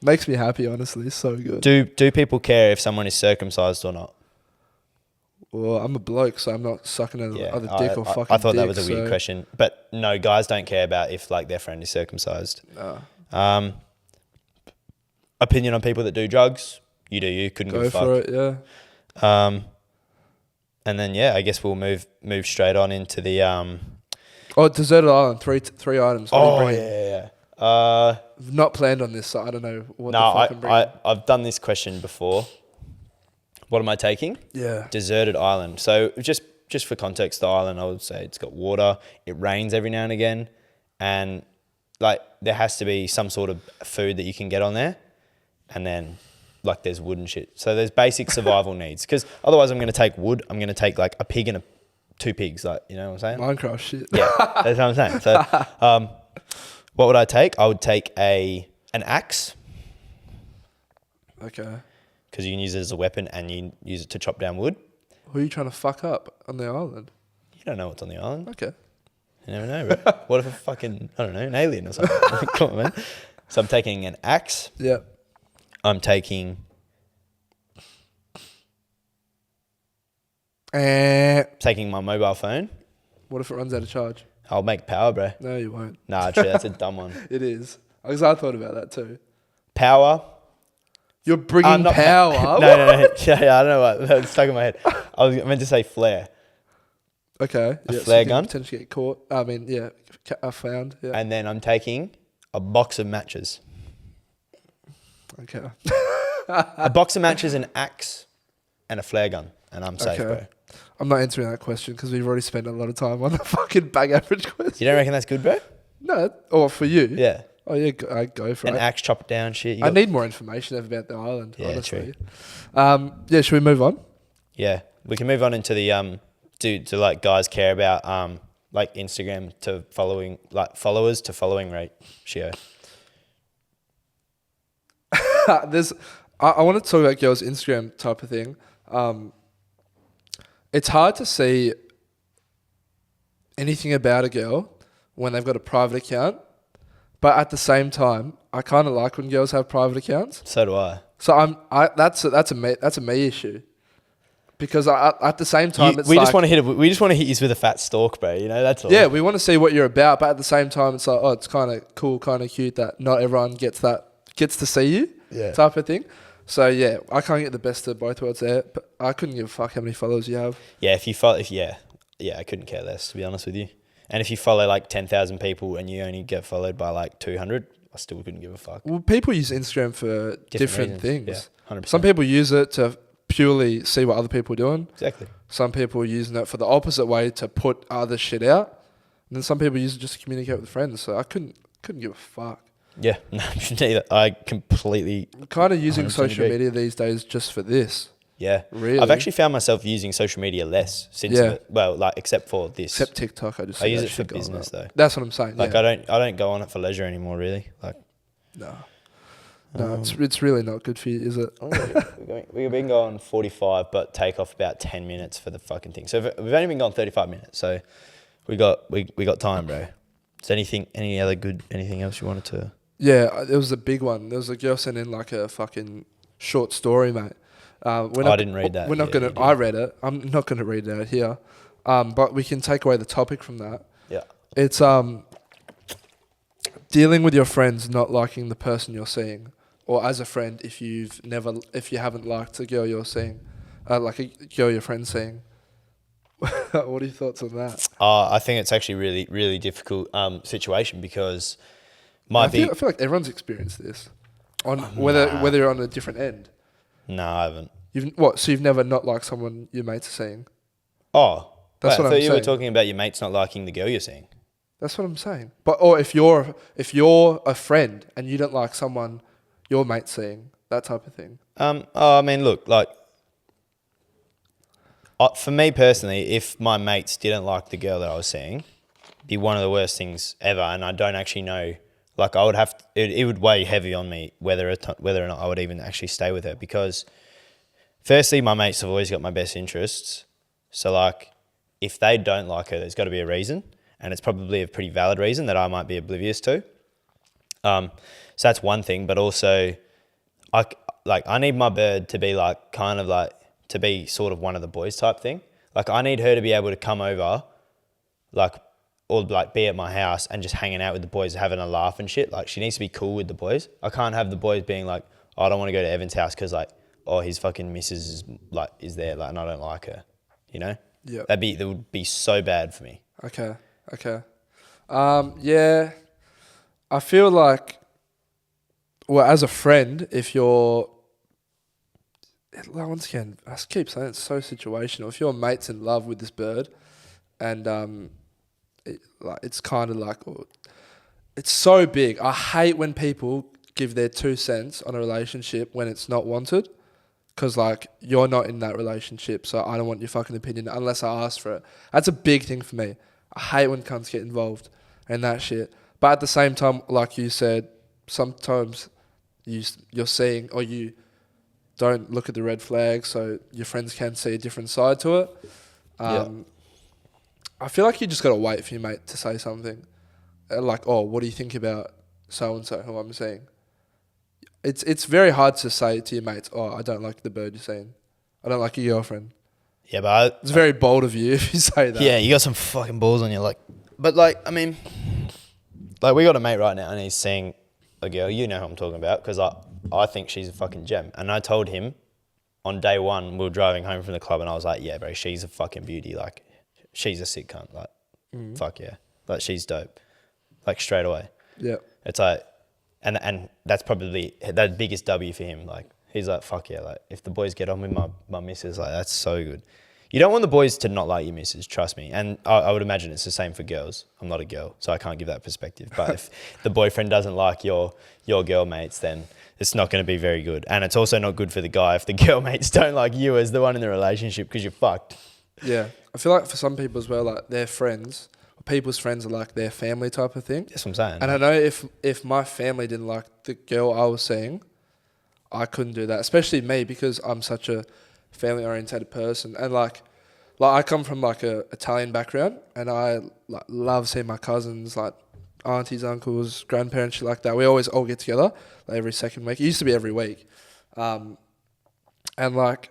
Makes me happy, honestly. It's so good. Do people care if someone is circumcised or not? Well, I'm a bloke, so I'm not sucking other dick or fucking I thought that dick, was a weird question. But no, guys don't care about if like their friend is circumcised. No. Opinion on people that do drugs? You do you. Couldn't give a fuck. Go for it, yeah. And then, I guess we'll move straight on into the... Deserted Island, three items. Yeah. I've not planned on this, so I don't know what No, the fuck I'm bringing. I've done this question before. What am I taking? Yeah. Deserted island. So just for context, the island, I would say it's got water. It rains every now and again, and like there has to be some sort of food that you can get on there, and then like there's wood and shit. So there's basic survival needs. Because otherwise, I'm going to take wood. I'm going to take like a pig and two pigs. Like, you know what I'm saying? Minecraft shit. Yeah, that's what I'm saying. So, what would I take? I would take an axe. Okay. Because you can use it as a weapon and you use it to chop down wood. Who are you trying to fuck up on the island? You don't know what's on the island. Okay. You never know, bro. What if a fucking, I don't know, an alien or something? Come on, man. So I'm taking an axe. Yeah. I'm taking... taking my mobile phone. What if it runs out of charge? I'll make power, bro. No, you won't. Nah, true. That's a dumb one. It is. Because I thought about that too. Power. You're bringing power? No. Yeah, I don't know what. It's stuck in my head. I was meant to say flare. Okay. A yeah, flare so you gun? can potentially get caught. I mean, yeah. Found. Yeah. And then I'm taking a box of matches. Okay. A box of matches, an axe, and a flare gun. And I'm safe, bro. I'm not answering that question because we've already spent a lot of time on the fucking bag average question. You don't reckon that's good, bro? No. Or for you? Yeah. Oh, yeah. I go for An it. axe, chop it down, shit. I need more information about the island, Yeah, honestly. Yeah, should we move on? Yeah. We can move on into the, to like guys care about, like Instagram to following, like followers to following ratio. I want to talk about girls' Instagram type of thing. It's hard to see anything about a girl when they've got a private account, but at the same time, I kind of like when girls have private accounts. So do I. So that's a me issue, because at the same time We just want to hit you with a fat stalk, bro. You know, that's all. Yeah, we want to see what you're about, but at the same time, it's like, oh, it's kind of cool, kind of cute that not everyone gets to see you, type of thing. So yeah, I can't get the best of both worlds there, but I couldn't give a fuck how many followers you have. Yeah, if you follow, I couldn't care less, to be honest with you. And if you follow like 10,000 people and you only get followed by like 200, I still couldn't give a fuck. Well, people use Instagram for different things. Yeah, 100%. Some people use it to purely see what other people are doing. Exactly. Some people are using it for the opposite way, to put other shit out. And then some people use it just to communicate with friends. So I couldn't give a fuck. Yeah, no, neither. I completely... I'm kind of using 100% social agree. media these days just for this. Yeah. Really? I've actually found myself using social media less since, except for this. Except TikTok, I use it for business though. That's what I'm saying. Like yeah. I don't go on it for leisure anymore, really. Like, No, it's really not good for you, is it? we've been going 45, but take off about 10 minutes for the fucking thing. So we've only been going 35 minutes. So we got time, bro. Is anything else you wanted to? Yeah, it was a big one. There was a girl sent in like a fucking short story, mate. I didn't read that. We're not gonna. I read it. I'm not gonna read it out here. But we can take away the topic from that. Yeah. It's dealing with your friends not liking the person you're seeing, or as a friend, if you haven't liked a girl you're seeing, like a girl your friend's seeing. What are your thoughts on that? I think it's actually really, really difficult situation because I feel like everyone's experienced this, on whether you're on a different end. No, I haven't. So you've never not liked someone your mates are seeing? Oh, That's what I I'm thought you were saying. talking about your mates not liking the girl you're seeing. That's what I'm saying. Or if you're a friend and you don't like someone your mate's seeing, that type of thing. I mean, look, like, for me personally, if my mates didn't like the girl that I was seeing, it'd be one of the worst things ever, and I don't actually know. Like, I would have it would weigh heavy on me whether or not I would even actually stay with her, because firstly, my mates have always got my best interests. So, like, if they don't like her, there's got to be a reason, and it's probably a pretty valid reason that I might be oblivious to. So that's one thing, but also, I need my bird to be like, kind of like, to be sort of one of the boys type thing. Like, I need her to be able to come over, like, or like be at my house and just hanging out with the boys, having a laugh and shit. Like, she needs to be cool with the boys. I can't have the boys being like, oh, I don't want to go to Evan's house because, like, oh, his fucking missus is there, like, and I don't like her, you know? Yeah. That would be so bad for me. Okay. Yeah. I feel like, well, as a friend, if you're, like, once again, I keep saying it's so situational. If your mate's in love with this bird, and it's kind of like, it's so big. I hate when people give their 2 cents on a relationship when it's not wanted, because like you're not in that relationship, so I don't want your fucking opinion unless I ask for it. That's a big thing for me. I hate when cunts get involved in that shit. But at the same time, like you said, sometimes you're seeing, or you don't look at the red flags, so your friends can see a different side to it. I feel like you just gotta wait for your mate to say something, like, oh, what do you think about so and so who I'm seeing? It's very hard to say to your mates, oh, I don't like the bird you're seeing. I don't like your girlfriend. Yeah, but It's very bold of you if you say that. yeah, you got some fucking balls on you. Like, but like, I mean, like we got a mate right now and he's seeing a girl. You know who I'm talking about, because I think she's a fucking gem. And I told him on day one, we were driving home from the club, and I was like, yeah, bro, she's a fucking beauty. Like, she's a sick cunt. Like, fuck yeah. Like, she's dope. Like, straight away. Yeah. It's like, and that's probably the biggest W for him. Like, he's like, fuck yeah. Like, if the boys get on with my missus, like, that's so good. You don't want the boys to not like your missus, trust me. And I would imagine it's the same for girls. I'm not a girl, so I can't give that perspective. But if the boyfriend doesn't like your girl mates, then it's not going to be very good. And it's also not good for the guy if the girl mates don't like you as the one in the relationship, because you're fucked. Yeah. I feel like for some people as well, like their friends, or people's friends are like their family type of thing. That's what I'm saying. And I know if my family didn't like the girl I was seeing, I couldn't do that. Especially me, because I'm such a family orientated person. And like I come from like a Italian background, and I like love seeing my cousins, like aunties, uncles, grandparents, shit like that. We always all get together like every second week. It used to be every week. And like,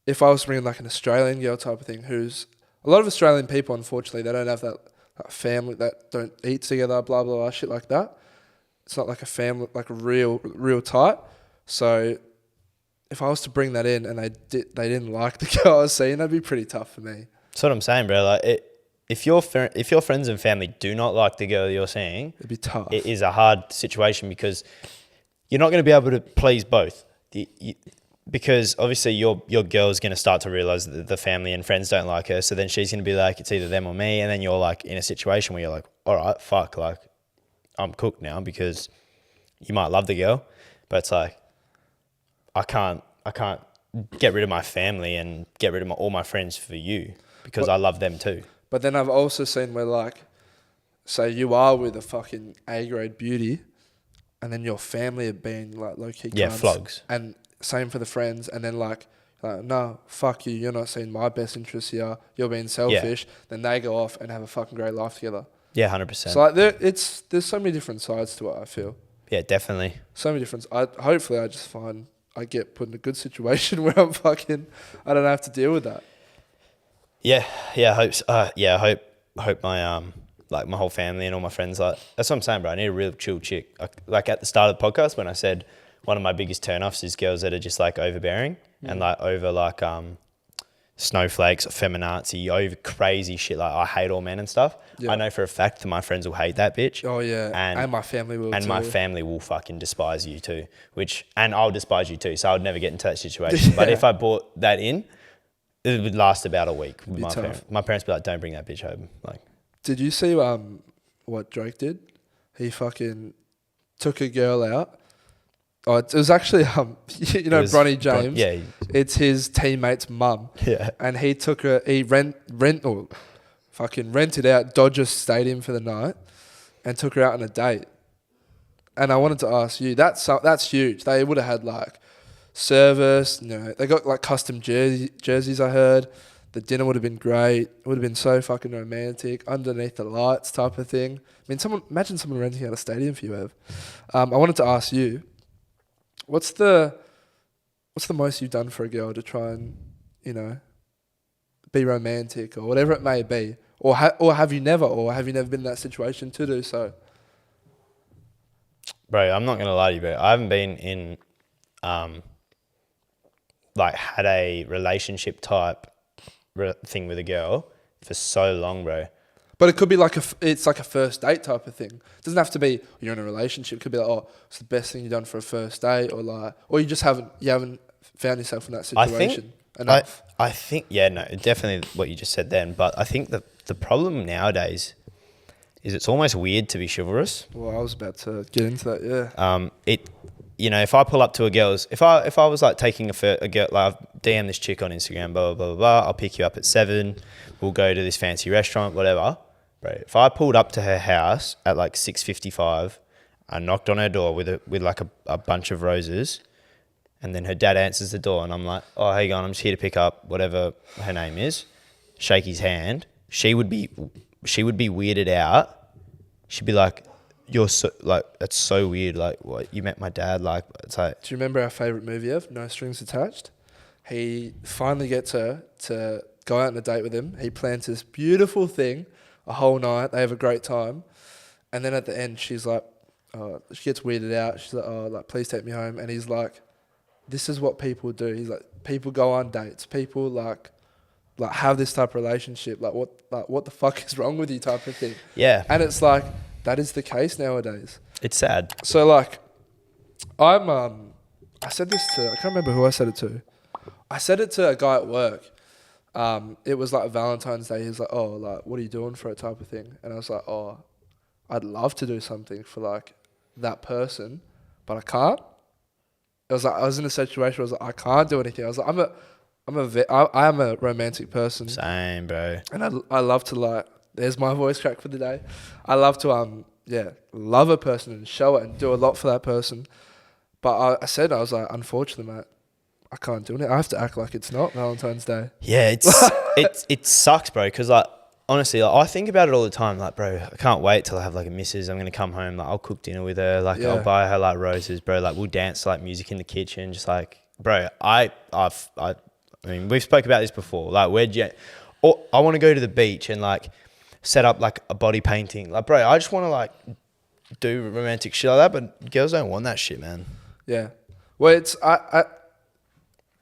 if I was bringing like an Australian girl type of thing, who's a lot of Australian people, unfortunately, they don't have that family, that don't eat together, blah, blah, blah, shit like that. It's not like a family, like a real tight. So if I was to bring that in and they didn't like the girl I was seeing, that'd be pretty tough for me. That's what I'm saying, bro. Like, if your friends and family do not like the girl you're seeing, It'd be tough. It is a hard situation, because you're not going to be able to please both. Because obviously your girl's going to start to realize that the family and friends don't like her. So then she's going to be like, it's either them or me. And then you're like in a situation where you're like, all right, fuck, like I'm cooked now, because you might love the girl, but it's like, I can't get rid of my family and get rid of all my friends for you, because I love them too. But then I've also seen where, like, say you are with a fucking A-grade beauty, and then your family have been like low-key cunts. Flogs. And same for the friends, and then like no, fuck you, you're not seeing my best interests here, you're being selfish. Yeah. Then they go off and have a fucking great life together. Yeah, 100%. So like there's so many different sides to it, I feel. Yeah, definitely. So many different. Hopefully I just find I get put in a good situation where I don't have to deal with that. Yeah, I hope. I hope my like my whole family and all my friends, like, that's what I'm saying, bro. I need a real chill chick. Like at the start of the podcast when I said one of my biggest turnoffs is girls that are just like overbearing and like over like snowflakes, feminazi, over crazy shit. Like, I hate all men and stuff. Yeah. I know for a fact that my friends will hate that bitch. Oh yeah, and my family will. And too. my family will fucking despise you too. And I'll despise you too. So I would never get into that situation. Yeah. But if I brought that in, it would last about a week with my parents. My parents would be like, "Don't bring that bitch home." Like, did you see what Drake did? He fucking took a girl out. Oh, it was actually Bronny James. Yeah, it's his teammate's mum. Yeah, and he took her. He rented out Dodger Stadium for the night, and took her out on a date. And I wanted to ask you, that's huge. They would have had like service. They got like custom jerseys. I heard the dinner would have been great. It would have been so fucking romantic, underneath the lights type of thing. I mean, imagine someone renting out a stadium for you, Ev. I wanted to ask you, what's the most you've done for a girl to try and be romantic or whatever it may be, or have you never been in that situation to do so? Bro, I'm not gonna lie to you, bro. I haven't been in had a relationship type thing with a girl for so long, bro. But it could be like it's like a first date type of thing. It doesn't have to be you're in a relationship. It could be like, oh, it's the best thing you've done for a first date, or you just haven't found yourself in that situation enough. I think, yeah, no, definitely what you just said then. But I think the problem nowadays is it's almost weird to be chivalrous. Well, I was about to get into that. Yeah. If I pull up to a girl's, if I was like taking a girl, like I've DM this chick on Instagram, blah, blah, blah, blah, I'll pick you up at 7, we'll go to this fancy restaurant, whatever. Bro, if I pulled up to her house at like 6:55, I knocked on her door with like a bunch of roses, and then her dad answers the door, and I'm like, oh, hey, going, I'm just here to pick up whatever her name is, shake his hand. She would be weirded out. She'd be like, you're so, like, that's so weird. Like, what, you met my dad? Like, it's like. Do you remember our favourite movie of No Strings Attached? He finally gets her to go out on a date with him. He plans this beautiful thing, a whole night. They have a great time. And then at the end, she's like, she gets weirded out. She's like, oh, like, please take me home. And he's like, this is what people do. He's like, people go on dates. People like have this type of relationship. Like what the fuck is wrong with you type of thing. Yeah. And it's like, that is the case nowadays. It's sad. So like, I said this to, I can't remember who I said it to. I said it to a guy at work. It was like Valentine's Day. He was like, oh, like, what are you doing for it type of thing? And I was like, oh, I'd love to do something for like that person, but I can't. It was like, I was in a situation where I was like, I can't do anything. I was like, I am a romantic person. Same, bro. And I love to like, there's my voice crack for the day. I love to, love a person and show it and do a lot for that person. But I was like, unfortunately, mate, I can't do it. I have to act like it's not Valentine's Day. Yeah, it sucks, bro. Because like, honestly, like, I think about it all the time. Like, bro, I can't wait till I have like a missus. I'm gonna come home. Like, I'll cook dinner with her. Like, I'll buy her like roses, bro. Like, we'll dance to, like, music in the kitchen. Just like, bro, I mean, we've spoke about this before. Like, I want to go to the beach and like set up like a body painting. Like, bro, I just want to like do romantic shit like that. But girls don't want that shit, man. Yeah. Well, it's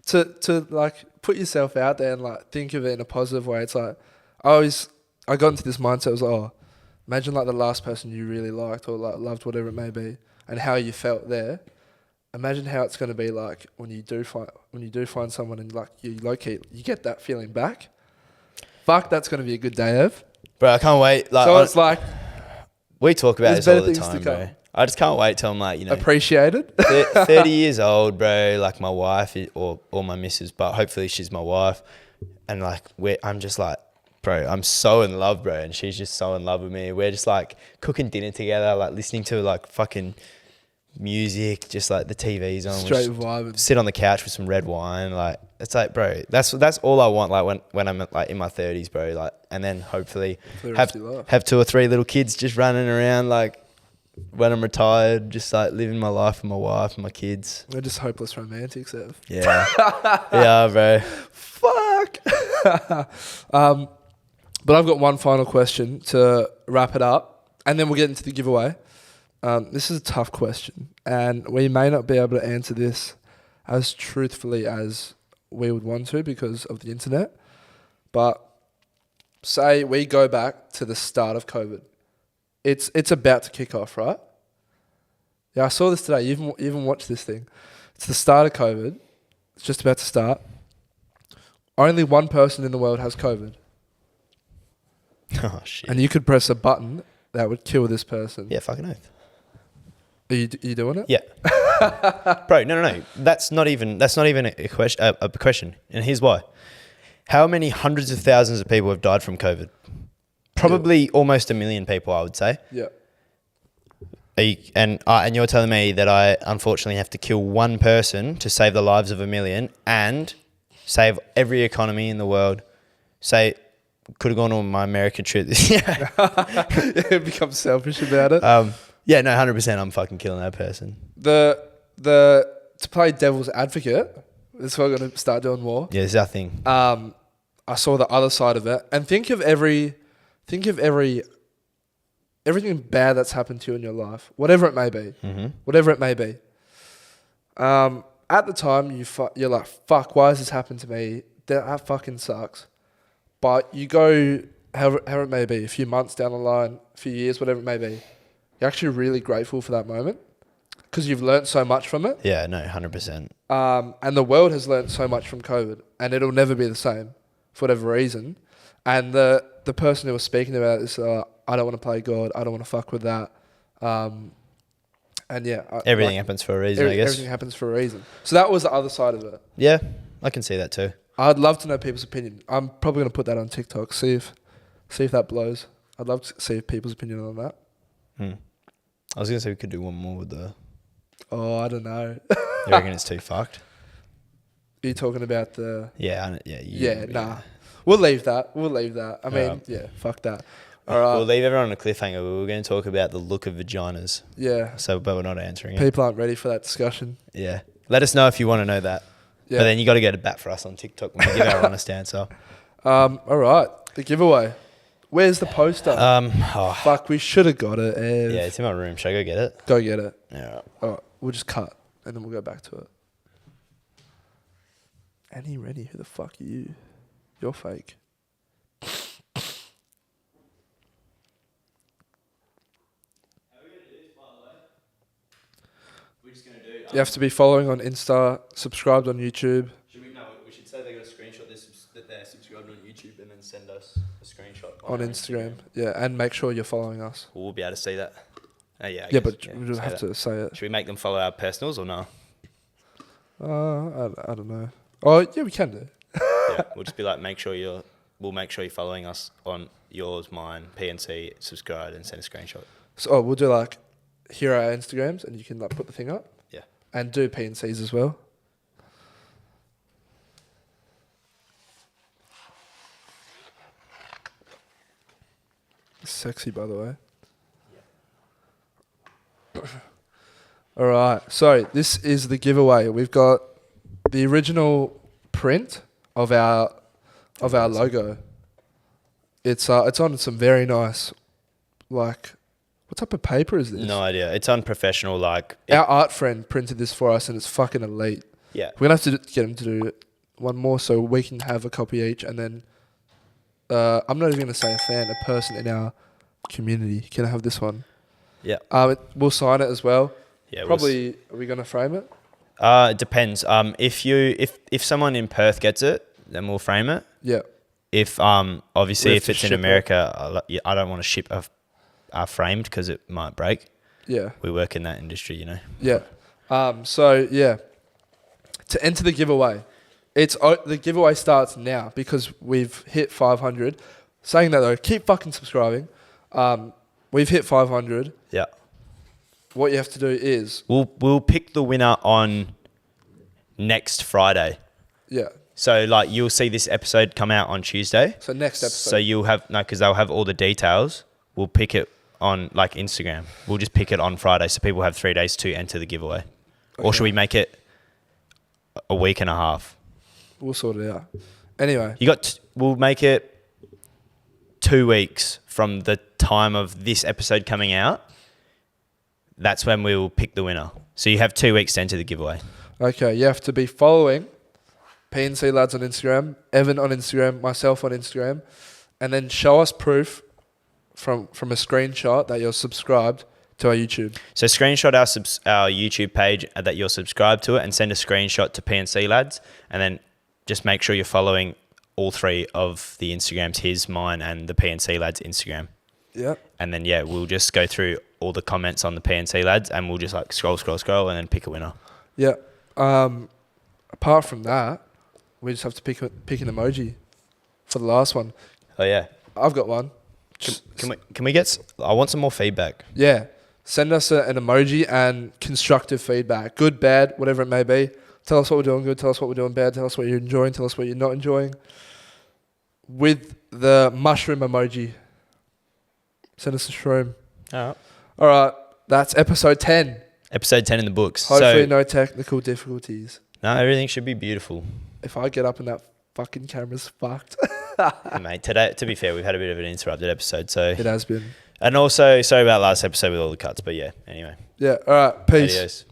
to like put yourself out there and like think of it in a positive way. It's like I got into this mindset. I was like, oh, imagine like the last person you really liked or like loved, whatever it may be, and how you felt there. Imagine how it's going to be like when you do find someone and like you locate, you get that feeling back. Fuck, that's going to be a good day, Ev. Bro, I can't wait. Like, so it's like we talk about this all the time, bro. I just can't wait till I'm like, appreciated. 30 years old, bro. Like my wife or my missus, but hopefully she's my wife. And like I'm just like, bro, I'm so in love, bro. And she's just so in love with me. We're just like cooking dinner together, like listening to like fucking music, just like the TV's on. Straight vibe. Sit on the couch with some red wine. Like, it's like, bro, that's all I want. Like when I'm like in my 30s, bro. Like, and then hopefully have 2 or 3 little kids just running around. Like when I'm retired, just like living my life with my wife and my kids. We're just hopeless romantics, Ev. Yeah, yeah, bro. Fuck. But I've got one final question to wrap it up, and then we'll get into the giveaway. This is a tough question, and we may not be able to answer this as truthfully as we would want to because of the internet. But say we go back to the start of COVID. It's about to kick off, right? Yeah, I saw this today. You even watched this thing. It's the start of COVID. It's just about to start. Only one person in the world has COVID. Oh, shit. And you could press a button that would kill this person. Yeah, fucking oath. Are you doing it? Yeah. Bro, no. That's not even a question. And here's why. How many hundreds of thousands of people have died from COVID? Probably almost 1 million people, I would say. Yeah. And you're telling me that I unfortunately have to kill one person to save the lives of 1 million and save every economy in the world. Say, could have gone on my American trip this year. Become selfish about it. Yeah, no, 100%. I'm fucking killing that person. To play devil's advocate, this is what I'm going to start doing more. Yeah, this is our thing. I saw the other side of it, and think of everything bad that's happened to you in your life, whatever it may be. Mm-hmm. Whatever it may be. At the time, you're like, fuck, why has this happened to me? That fucking sucks. But you go however it may be, a few months down the line, a few years, whatever it may be, you're actually really grateful for that moment because you've learnt so much from it. Yeah, no, 100%. And the world has learnt so much from COVID, and it'll never be the same for whatever reason. And the person who was speaking about this, I don't want to play God. I don't want to fuck with that. And yeah, Everything happens for a reason, I guess. Everything happens for a reason. So that was the other side of it. Yeah, I can see that too. I'd love to know people's opinion. I'm probably going to put that on TikTok. See if that blows. I'd love to see people's opinion on that. I was going to say we could do one more with the... Oh, I don't know. You reckon it's too fucked? Are you talking about the... Yeah. Nah. We'll leave that. I mean, fuck that. All right. We'll leave everyone on a cliffhanger. We were going to talk about the look of vaginas. Yeah. So, but we're not answering it. People aren't ready for that discussion. Yeah. Let us know if you want to know that. Yeah. But then you got to go to bat for us on TikTok when we give our honest answer. All right. The giveaway. Where's the poster? Fuck, we should have got it, Ev. Yeah, it's in my room. Should I go get it? Go get it. Yeah. All right. We'll just cut and then we'll go back to it. Annie Rennie, who the fuck are you? You're fake. You have to be following on Insta, subscribed on YouTube. We should say they got a screenshot that they're subscribed on YouTube and then send us a screenshot on Instagram. Yeah, and make sure you're following us. We'll be able to see that. Yeah, but we just have to say it. Should we make them follow our personals or no? I don't know. Oh, yeah, we can do. Yeah, we'll just be like, we'll make sure you're following us on yours, mine, PNC, subscribe and send a screenshot. So we'll do like, here are our Instagrams and you can like put the thing up. Yeah. And do PNCs as well. Sexy, by the way. Yeah. All right. So this is the giveaway. We've got the original print of our logo. It's on some very nice, like, what type of paper is this? No idea. It's unprofessional. Like our art friend printed this for us, and it's fucking elite. Yeah. We're gonna have to get him to do one more so we can have a copy each, and then I'm not even gonna say a fan, a person in our community can have this one. Yeah. We'll sign it as well. Yeah. Probably. Are we gonna frame it? It depends. If someone in Perth gets it, then we'll frame it. Yeah. If obviously if it's in ship America, I don't want to ship a framed because it might break. Yeah. We work in that industry, you know. Yeah. So yeah, to enter the giveaway, the giveaway starts now because we've hit 500. Saying that though, keep fucking subscribing. We've hit 500. Yeah. What you have to do is we'll pick the winner on next Friday. Yeah. So like you'll see this episode come out on Tuesday. So next episode. So you'll have because they'll have all the details. We'll pick it on like Instagram. We'll just pick it on Friday, so people have 3 days to enter the giveaway. Okay. Or should we make it a week and a half? We'll sort it out. Anyway, we'll make it 2 weeks from the time of this episode coming out. That's when we will pick the winner. So you have 2 weeks to enter the giveaway. Okay, you have to be following PNC Lads on Instagram, Evan on Instagram, myself on Instagram, and then show us proof from a screenshot that you're subscribed to our YouTube. So screenshot our YouTube page that you're subscribed to it and send a screenshot to PNC Lads, and then just make sure you're following all 3 of the Instagrams, his, mine, and the PNC Lads Instagram. Yeah. And then, we'll just go through all the comments on the PNC Lads and we'll just like scroll and then pick a winner. Yeah. Apart from that, we just have to pick an emoji for the last one. Oh, yeah. I've got one. Can we get... I want some more feedback. Yeah. Send us an emoji and constructive feedback. Good, bad, whatever it may be. Tell us what we're doing good. Tell us what we're doing bad. Tell us what you're enjoying. Tell us what you're not enjoying. With the mushroom emoji. Send us a shroom. All right. That's episode 10. Episode 10 in the books. Hopefully no technical difficulties. No, everything should be beautiful. If I get up and that fucking camera's fucked. Mate, today, to be fair, we've had a bit of an interrupted episode. So it has been. And also, sorry about last episode with all the cuts. But yeah, anyway. Yeah. All right. Peace. Adios.